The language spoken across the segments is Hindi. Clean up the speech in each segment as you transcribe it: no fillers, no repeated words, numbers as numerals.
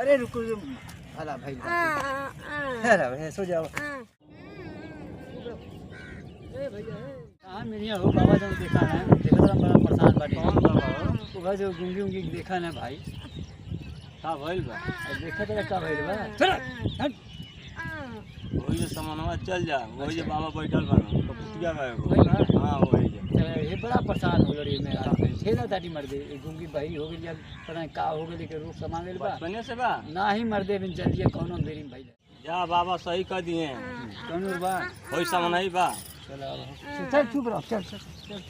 अरे रुको भला भाई अरे सो जाओ। हाँ मेरी हो बाबा जब देखा है देखा था बड़ा परेशान बाटी वो जो गुंगी उंगी देखा ना भाई का भइल बा देखा तो का भइल बा चल हट वही जो सामानवा चल जा वही जो बाबा बैठल बा कपुटिया में हां वही जो ये बड़ा परेशान हो रही मेरा छेदा दाटी मर दे गुंगी भाई हो गई पता नहीं का हो गई के रूप समा गेल बा बने से बा ना ही मर दे बिन जल्दी कोनो देरी भाई जा बाबा सही कर दिए कोनो बा वही सामान ही बा चल चुप रहो चल चल चल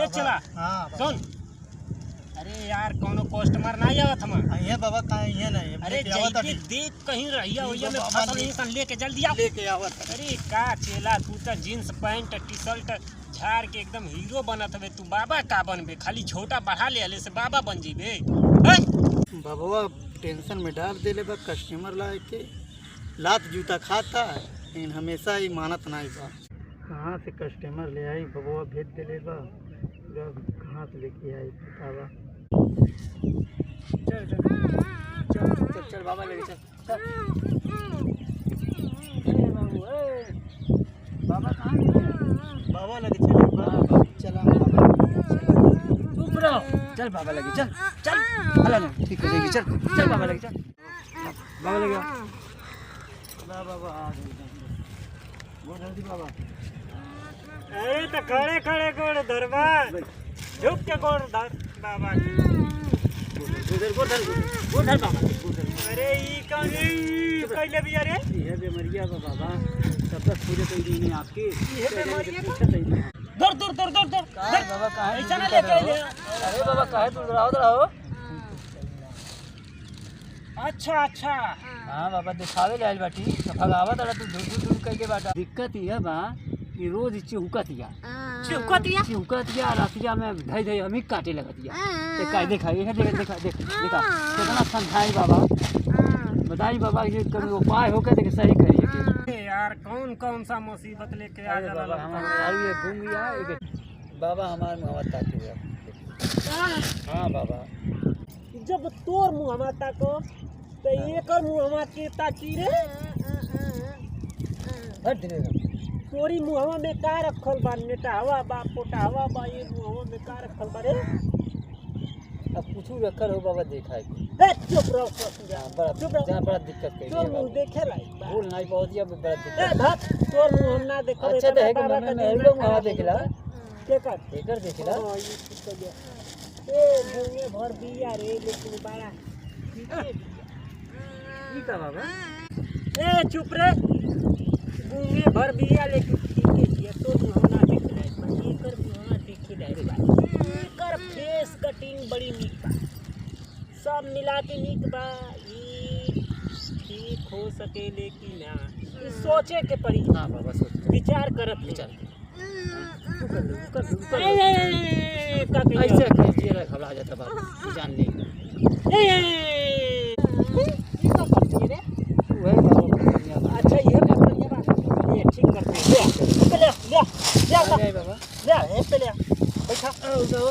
ए चला हां सुन अरे यार कोनो कस्टमर ना आवत हम ये बाबा का ये नहीं अरे जल्दी देख कहीं रहिया होइया में फसल नहीं सन लेके जल्दी आ लेके आवत। अरे का चेला तू त जींस पैंट टी शर्ट झाड़ के एकदम हीरो बनत हवे तू बाबा का बनबे खाली छोटा बढ़ा ले आले से बाबा बन जीबे बाबा टेंशन में डाल देले बा कस्टमर लाए के लात जूता खाता है लेकिन हमेशा ही मानत नहीं बा कहाँ से कस्टमर ले आई बाबा भेज देले बा कहाँ से लेके आई बतावा। चल चल चल चल चल बाबा लेके चल चल बाबा कहाँ बाबा लगे चले बाबा चला चुप रहो चल बाबा लगे चल चल अला नहीं ठीक हो जाएगी चल चल बाबा लगे चल बाबा लगे बाबा आ बहुत जल्दी बाबा अरे तो खड़े खड़े गोड़ धरबा झुक के गोड़ धर बाबा गोधर बाबा अरे ई कौन कैले भी अरे ये बेमरिया बाबा तब तक पूरे कोई नहीं आपकी ये बेमरिया पूछा सही नहीं दूर दूर दूर दूर दूर बाबा काहे ऐसा ना लेके ले अरे बाबा काहे दूर रहो अच्छा अच्छा हाँ बाबा दिखावे जाइल बाटी भगावा तड़ा तू दूर दूर करके बाटा दिक्कत ये बा कि रोज चिहुकतिया चिहुकतिया रातिया में धई धई हमी काटे लगतिया ते काहे देखा ये देखा कितना समझाई बाबा बताई बाबा ये कोई उपाय हो के देख सही करिए यार कौन कौन सा मुसीबत लेके आ जाला बाबा हमारे आई ये गुंगिया एक बाबा हमारे मुहम्मद ताकि हाँ बाबा जब तोर मुहम्मा ताको तो एकर मुहम्मा के ताकी रे हट दे तोरी मुहम्मा में का रखल बा नेटावा बा पोटावा बा ये मुहम्मा में का रखल बा रे अब कुछ रखल हो बाबा देखा है ए चुप रहो बड़ा जहाँ बड़ा दिक्कत कर तोर मुंह देखे लाई भूल नहीं पहुंची अब बड़ा ए दिक्कत धत तोर मुंह ना देखो अच्छा तो है कि मैं लोग वहाँ देखला के कर एकर देखला हां ये ठीक हो गया ए भूंगे भर बिया रे लेकिन बड़ा की का बाबा ए चुप रे भूंगे भर बिया लेकिन ठीक है ये तो मुहम्मा देख रहा है एकर मुहम्मा देखे जाए बा एकर फेस कटिंग बड़ी नीक बा सब मिला के नीक बा ई ठीक हो सके लेकिन ना ई सोचे के पड़ी हाँ बाबा सोच विचार करत विचार ऐसे ऐसे चेहरा घबरा जाता बाबा जान नहीं वही बाबा अच्छा ये ये ठीक करते हैं ले ले बाबा ले पे ले बैठा चल उधर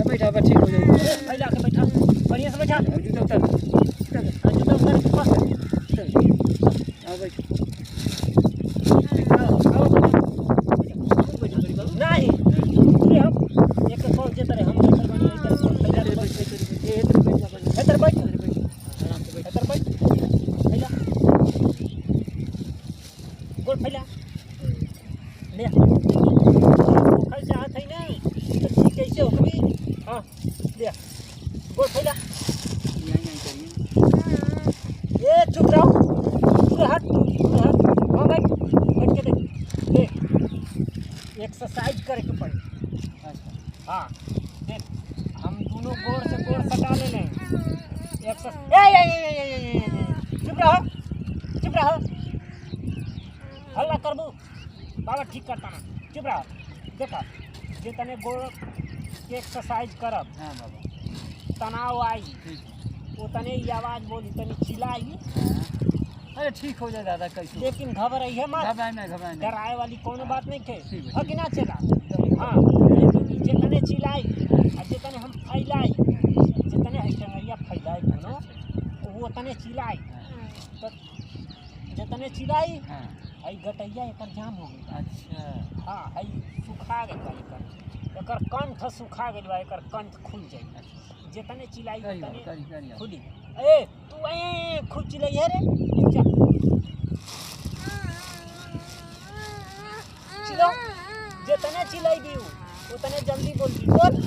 बैठा बस ठीक हो जाएगी पहले आके बैठा बढ़िया से बैठा जूता उतर जूता उतार के पास आओ बैठ नहीं ये हम एक कॉल जे तरह हम इधर बनी इधर इधर बैठ आराम से बैठ इधर बैठ पहला गोल पहला ले खल चाहत है ना तो ठीक कैसे हो कभी हां ले गोल पहला यहीं करिए ए चुप रहो पूरा हट हां बैठ के देख एक्सरसाइज करे के पड़ी हाँ देख हम दोनों गोड़ से गोड़ सटा ले लें चुप रहो हल्ला करबू बाबा ठीक करता ना चुप रहो देखा जे तने गोड़ के एक्सरसाइज करब हाँ बाबा तनाव आई वो तने ही आवाज़ बोली तने चिल्लाई अरे ठीक हो जाए दादा कैसे लेकिन घबराइए मत घबराए डराए वाली कोनो बात नहीं थे ठीक है। हक ना चला हाँ लेकिन जितने चिल्लाई और जितने हम फैलाई जितने टंगरिया ओतने चिल्लाई तो जितने चिल्लाई हाँ हई गटैया एकर जाम हो गई। अच्छा हाँ हई सुखा गई बा एकर कंठ सुखा गई बा एकर कंठ खुल जाई जितने चिल्लाई करी उतने करी करी खुली। ए तू ए खुद चिल्लाई है रे जा चिल्ला जितने चिल्लाई दी उतने जल्दी बोल दी बोल।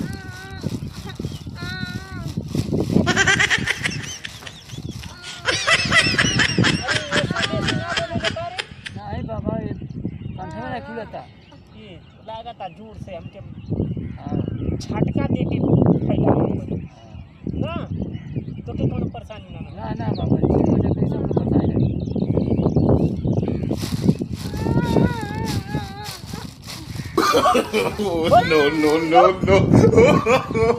नहीं बाबा ये कंठे में खुलता ये लागता जोर से हमके हाँ झटका दे के फैला ना तो के कोनो परेशानी ना ना ना बाबा जी मुझे तो सब पता है no, no, no, no.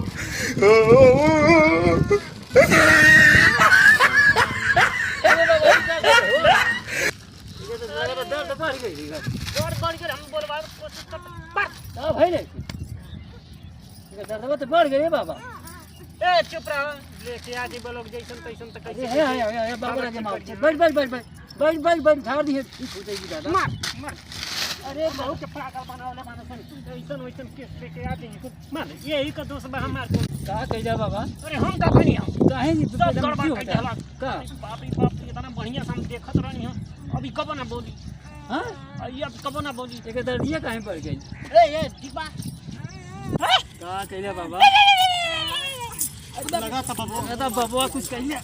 दर्द बढ़ गई बढ़ के हम बोलवाए कोशिश कर पर हाँ भाई नहीं दर्द तो बढ़ गई बाबा। ए चुप रह लेके आज बोलोग जैसन तैसन तक अरे है बाबा राजा मार बैठ बैठ बैठ बैठ बैठ बैठ बैठ झाड़ दिए फूटेगी दादा मार मार अरे बहु के पागल बनावले मानो सन ऐसन वैसन केस लेके आते हैं मार यही का दोस्त बा हमार को का कह जा बाबा अरे हम का करी हम काहे नहीं सब गड़बड़ कर देला का बाप रे बाप इतना बढ़िया से हम देखत रहनी हम अभी कब ना बोली हां ये अब कब ना बोली एक दर्दिया काहे पड़ गई ए दीपा का कह जा बाबा लगा था बाबू दादा बाबा कुछ कहिए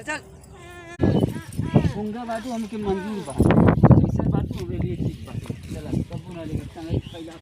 चल गंगा बाटू हमके मंजूर बा ऐसे बाटू हमें लिए ठीक बा चला कबू ना लेके संग पहला